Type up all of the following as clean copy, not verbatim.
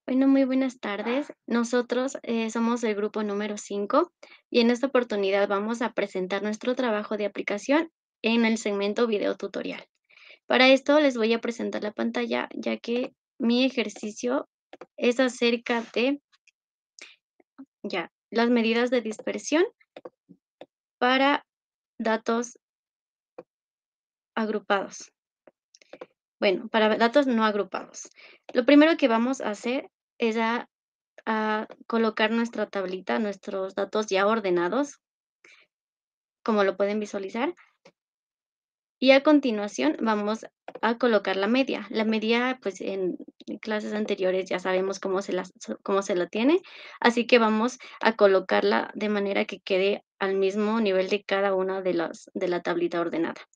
Bueno, muy buenas tardes. Nosotros somos el grupo número 5 y en esta oportunidad vamos a presentar nuestro trabajo de aplicación en el segmento video tutorial. Para esto les voy a presentar la pantalla ya que mi ejercicio es acerca de las medidas de dispersión para datos agrupados. Bueno, para datos no agrupados. Lo primero que vamos a hacer es a colocar nuestra tablita, nuestros datos ya ordenados, como lo pueden visualizar. Y a continuación vamos a colocar la media. La media, pues en clases anteriores ya sabemos cómo se la tiene, así que vamos a colocarla de manera que quede al mismo nivel de cada una de la tablita ordenada,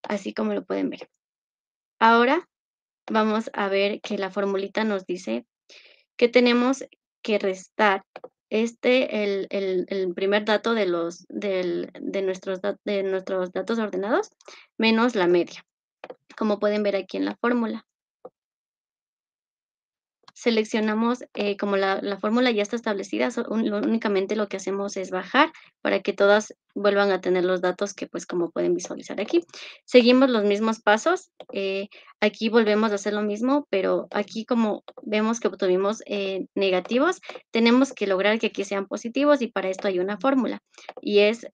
así como lo pueden ver. Ahora vamos a ver que la formulita nos dice que tenemos que restar el primer dato de nuestros datos ordenados menos la media, como pueden ver aquí en la fórmula. Seleccionamos, como la fórmula ya está establecida, únicamente lo que hacemos es bajar para que todas vuelvan a tener los datos que, pues, como pueden visualizar aquí. Seguimos los mismos pasos, aquí volvemos a hacer lo mismo, pero aquí como vemos que obtuvimos, negativos, tenemos que lograr que aquí sean positivos y para esto hay una fórmula, y es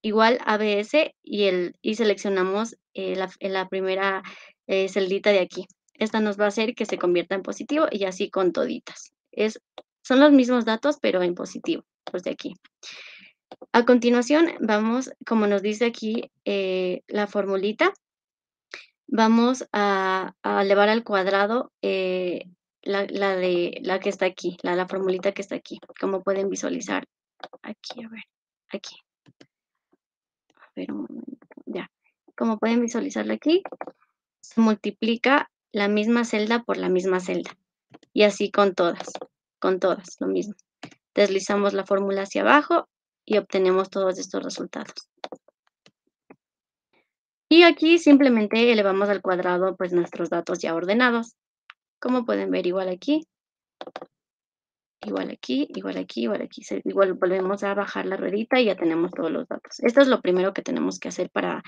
igual ABS y seleccionamos, la primera, celdita de aquí. Esta nos va a hacer que se convierta en positivo y así con toditas. Son los mismos datos, pero en positivo, los de aquí. A continuación, vamos, como nos dice aquí, la formulita, vamos a elevar al cuadrado, la que está aquí, la formulita que está aquí, como pueden visualizar aquí, a ver, aquí. A ver, un momento, ya. Como pueden visualizarlo aquí, se multiplica la misma celda por la misma celda, y así con todas, lo mismo. Deslizamos la fórmula hacia abajo y obtenemos todos estos resultados. Y aquí simplemente elevamos al cuadrado, pues, nuestros datos ya ordenados. Como pueden ver, igual aquí, igual aquí, igual aquí, igual aquí. Igual volvemos a bajar la ruedita y ya tenemos todos los datos. Esto es lo primero que tenemos que hacer para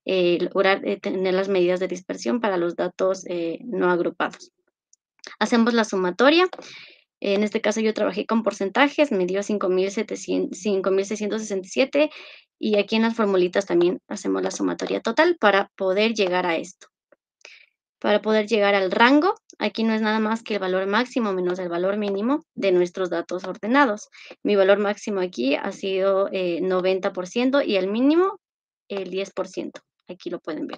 lograr tener las medidas de dispersión para los datos no agrupados. Hacemos la sumatoria. En este caso yo trabajé con porcentajes, me dio 5,667 y aquí en las formulitas también hacemos la sumatoria total para poder llegar a esto. Para poder llegar al rango, aquí no es nada más que el valor máximo menos el valor mínimo de nuestros datos ordenados. Mi valor máximo aquí ha sido 90% y el mínimo el 10%. Aquí lo pueden ver.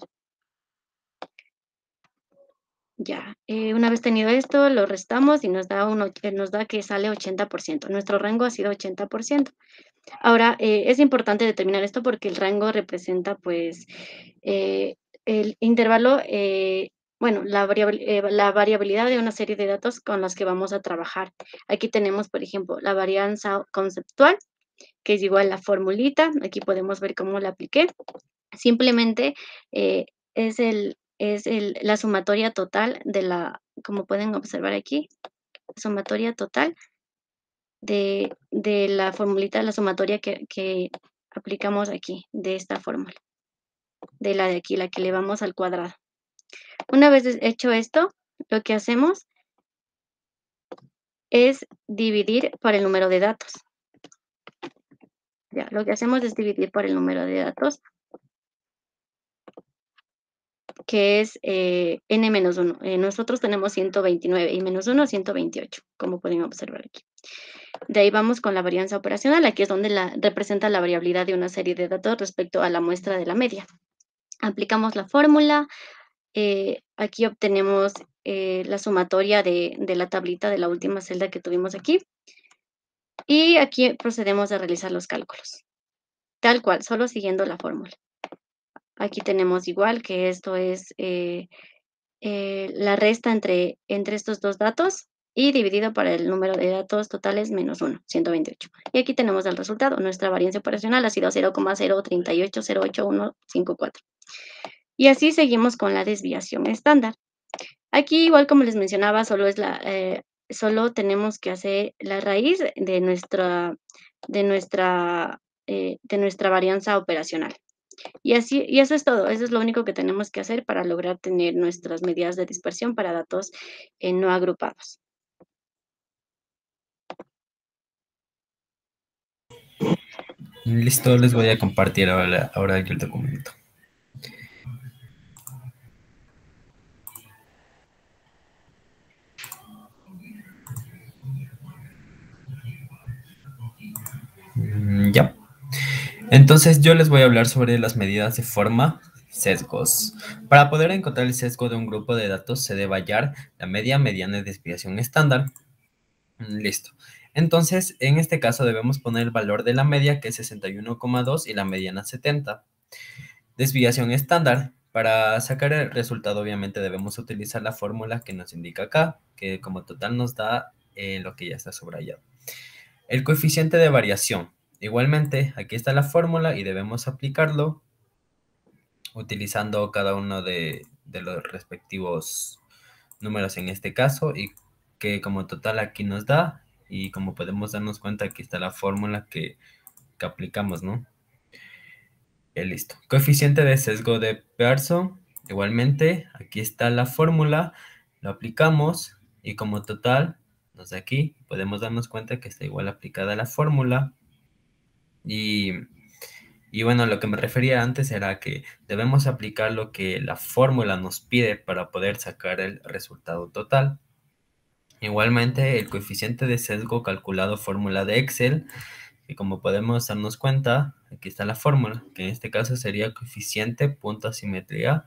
Ya, una vez tenido esto, lo restamos y nos da que sale 80%. Nuestro rango ha sido 80%. Ahora, es importante determinar esto porque el rango representa, pues, eh, el intervalo, bueno, la variabilidad de una serie de datos con los que vamos a trabajar. Aquí tenemos, por ejemplo, la varianza conceptual, que es igual a la formulita. Aquí podemos ver cómo la apliqué. Simplemente, la sumatoria total como pueden observar aquí, sumatoria total de la formulita, la sumatoria que aplicamos aquí, de esta fórmula, de la de aquí, la que elevamos al cuadrado. Una vez hecho esto, lo que hacemos es dividir por el número de datos. Ya, lo que hacemos es dividir por el número de datos, que es n-1. Nosotros tenemos 129 y -1, 128, como pueden observar aquí. De ahí vamos con la varianza operacional, aquí es donde representa la variabilidad de una serie de datos respecto a la muestra de la media. Aplicamos la fórmula, aquí obtenemos la sumatoria de la tablita de la última celda que tuvimos aquí, y aquí procedemos a realizar los cálculos, tal cual, solo siguiendo la fórmula. Aquí tenemos igual que esto es la resta entre estos dos datos y dividido por el número de datos totales menos 1, 128. Y aquí tenemos el resultado. Nuestra varianza operacional ha sido 0,03808154. Y así seguimos con la desviación estándar. Aquí, igual como les mencionaba, solo tenemos que hacer la raíz de nuestra varianza operacional. Y eso es todo, eso es lo único que tenemos que hacer para lograr tener nuestras medidas de dispersión para datos, no agrupados. Listo, les voy a compartir ahora yo el documento. Ya. Entonces yo les voy a hablar sobre las medidas de forma, sesgos. Para poder encontrar el sesgo de un grupo de datos se debe hallar la media, mediana y desviación estándar. Listo. Entonces, en este caso debemos poner el valor de la media, que es 61,2, y la mediana 70. Desviación estándar. Para sacar el resultado, obviamente debemos utilizar la fórmula que nos indica acá, que como total nos da lo que ya está subrayado. El coeficiente de variación. Igualmente, aquí está la fórmula y debemos aplicarlo utilizando cada uno de los respectivos números en este caso, y que como total aquí nos da, y como podemos darnos cuenta, aquí está la fórmula que aplicamos, ¿no? Listo. Coeficiente de sesgo de Pearson. Igualmente, aquí está la fórmula, lo aplicamos y como total nos da aquí. Podemos darnos cuenta que está igual aplicada la fórmula. Y, y bueno, lo que me refería antes era que debemos aplicar lo que la fórmula nos pide para poder sacar el resultado total. Igualmente, el coeficiente de sesgo calculado fórmula de Excel, que como podemos darnos cuenta, aquí está la fórmula, que en este caso sería coeficiente, punto asimetría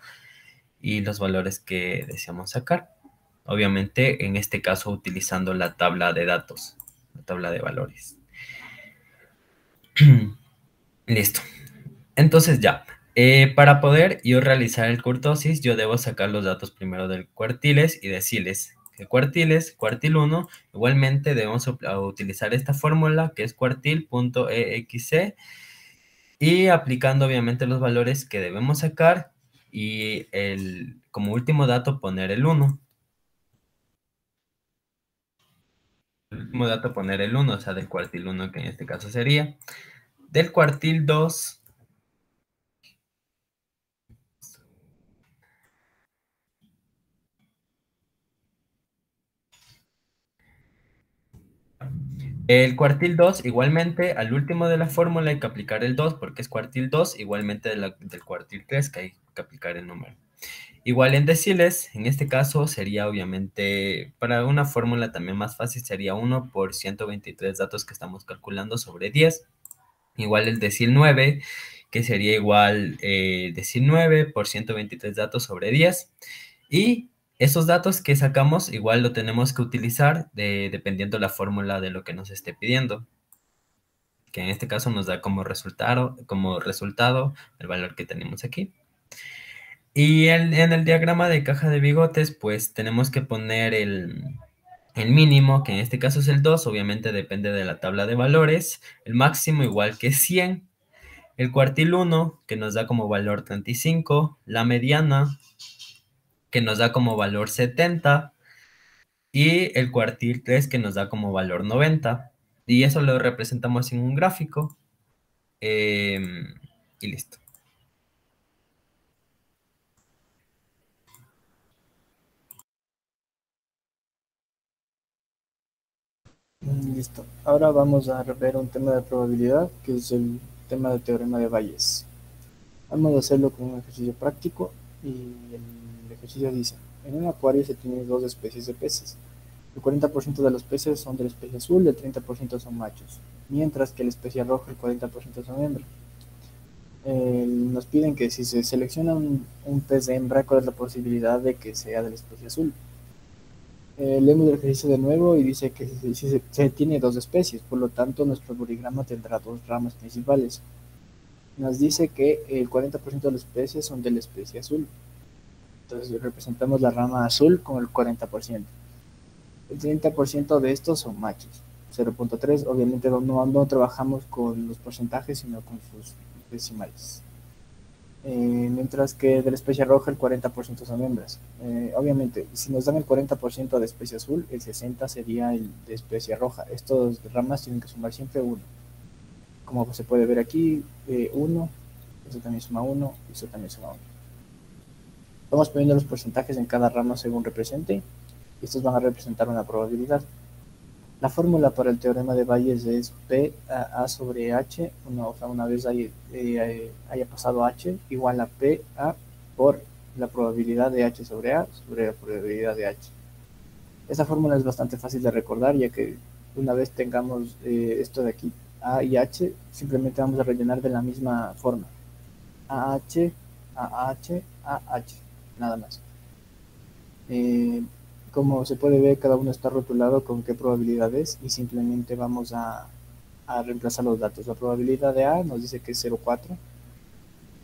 y los valores que deseamos sacar. Obviamente, en este caso, utilizando la tabla de datos, la tabla de valores. Listo. Entonces ya, para poder yo realizar el kurtosis, yo debo sacar los datos primero del cuartiles y decirles que cuartiles, cuartil 1, igualmente debemos utilizar esta fórmula que es cuartil.exe y aplicando obviamente los valores que debemos sacar y como último dato poner el 1. El último dato poner el 1, o sea, del cuartil 1 que en este caso sería. Del cuartil 2. El cuartil 2 igualmente, al último de la fórmula hay que aplicar el 2 porque es cuartil 2, igualmente del cuartil 3 que hay que aplicar el número. Igual en deciles, en este caso sería obviamente, para una fórmula también más fácil, sería 1 por 123 datos que estamos calculando sobre 10. Igual el decil 9, que sería igual decil 9 por 123 datos sobre 10. Y esos datos que sacamos igual lo tenemos que utilizar dependiendo la fórmula de lo que nos esté pidiendo, que en este caso nos da como resultado el valor que tenemos aquí. Y en el diagrama de caja de bigotes, pues tenemos que poner el mínimo, que en este caso es el 2, obviamente depende de la tabla de valores, el máximo igual que 100, el cuartil 1, que nos da como valor 35, la mediana, que nos da como valor 70, y el cuartil 3 que nos da como valor 90. Y eso lo representamos en un gráfico. Y listo. Listo. Ahora vamos a ver un tema de probabilidad, que es el tema del teorema de Bayes. Vamos a hacerlo con un ejercicio práctico y el ejercicio dice, en un acuario se tienen dos especies de peces. El 40% de los peces son de la especie azul y el 30% son machos, mientras que la especie roja el 40% son hembras. Nos piden que si se selecciona un pez de hembra, ¿cuál es la posibilidad de que sea de la especie azul? Leemos el ejercicio de nuevo y dice que se tiene dos especies, por lo tanto nuestro burigrama tendrá dos ramas principales. Nos dice que el 40% de las especies son de la especie azul. Entonces representamos la rama azul con el 40%. El 30% de estos son machos. 0.3, obviamente no trabajamos con los porcentajes, sino con sus decimales. mientras que de la especie roja el 40% son hembras. Obviamente, si nos dan el 40% de especie azul, el 60% sería el de especie roja. Estos ramas tienen que sumar siempre uno. Como se puede ver aquí, 1, eso también suma 1, eso también suma 1. Vamos poniendo los porcentajes en cada rama según represente, y estos van a representar una probabilidad. La fórmula para el teorema de Bayes es P a sobre H, una vez haya pasado H, igual a P a por la probabilidad de H sobre A sobre la probabilidad de H. Esta fórmula es bastante fácil de recordar, ya que una vez tengamos esto de aquí, A y H, simplemente vamos a rellenar de la misma forma. AH, AH, AH, nada más. Como se puede ver, cada uno está rotulado con qué probabilidad es y simplemente vamos a reemplazar los datos. La probabilidad de A nos dice que es 0,4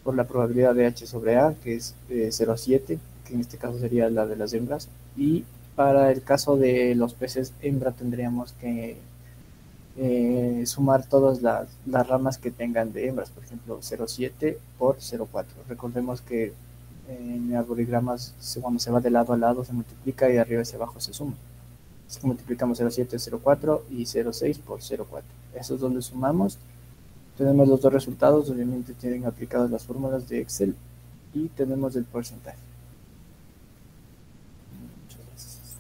por la probabilidad de H sobre A, que es 0,7, que en este caso sería la de las hembras. Y para el caso de los peces hembra tendríamos que sumar todas las ramas que tengan de hembras, por ejemplo 0,7 por 0,4. Recordemos que en arborigramas cuando se va de lado a lado se multiplica y de arriba hacia abajo se suma. Así que multiplicamos 0,7, 0,4 y 0,6 por 0,4. Esos dos los sumamos. Tenemos los dos resultados, obviamente tienen aplicadas las fórmulas de Excel y tenemos el porcentaje. Muchas gracias.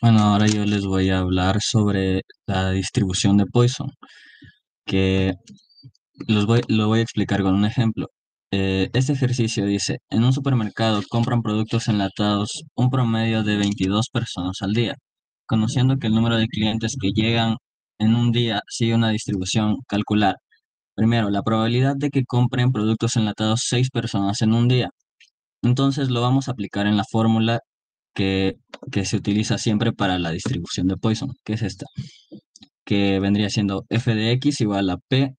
Bueno, ahora yo les voy a hablar sobre la distribución de Poisson, que lo voy a explicar con un ejemplo. Este ejercicio dice, en un supermercado compran productos enlatados un promedio de 22 personas al día. Conociendo que el número de clientes que llegan en un día sigue una distribución, calcular. Primero, la probabilidad de que compren productos enlatados 6 personas en un día. Entonces lo vamos a aplicar en la fórmula que, que se utiliza siempre para la distribución de Poisson, que es esta, que vendría siendo f de x igual a p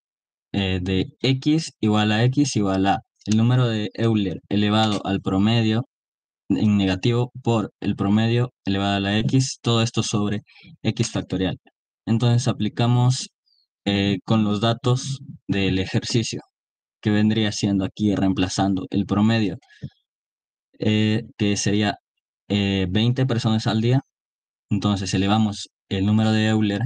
de x igual a x igual a el número de Euler elevado al promedio en negativo por el promedio elevado a la x, todo esto sobre x factorial. Entonces aplicamos con los datos del ejercicio, que vendría siendo aquí reemplazando el promedio, que sería 20 personas al día. Entonces elevamos el número de Euler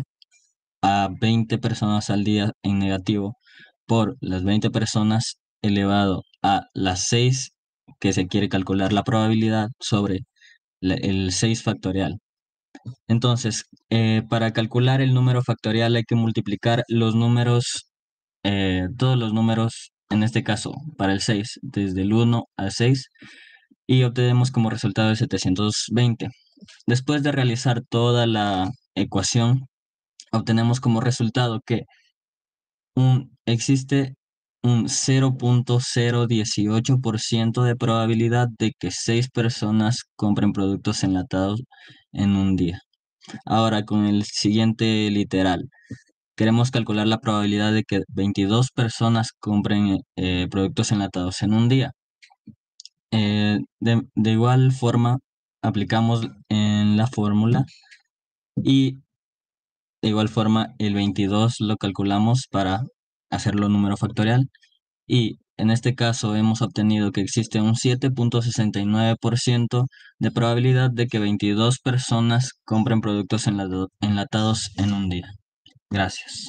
a 20 personas al día en negativo por las 20 personas elevado a las 6 que se quiere calcular la probabilidad sobre el 6 factorial. Entonces, para calcular el número factorial hay que multiplicar los números, todos los números, en este caso para el 6, desde el 1 al 6, y obtenemos como resultado el 720. Después de realizar toda la ecuación, obtenemos como resultado que existe un 0,018% de probabilidad de que 6 personas compren productos enlatados en un día. Ahora, con el siguiente literal, queremos calcular la probabilidad de que 22 personas compren productos enlatados en un día. De igual forma, aplicamos en la fórmula y de igual forma el 22 lo calculamos para hacerlo número factorial y en este caso hemos obtenido que existe un 7,69% de probabilidad de que 22 personas compren productos enlatados en un día. Gracias.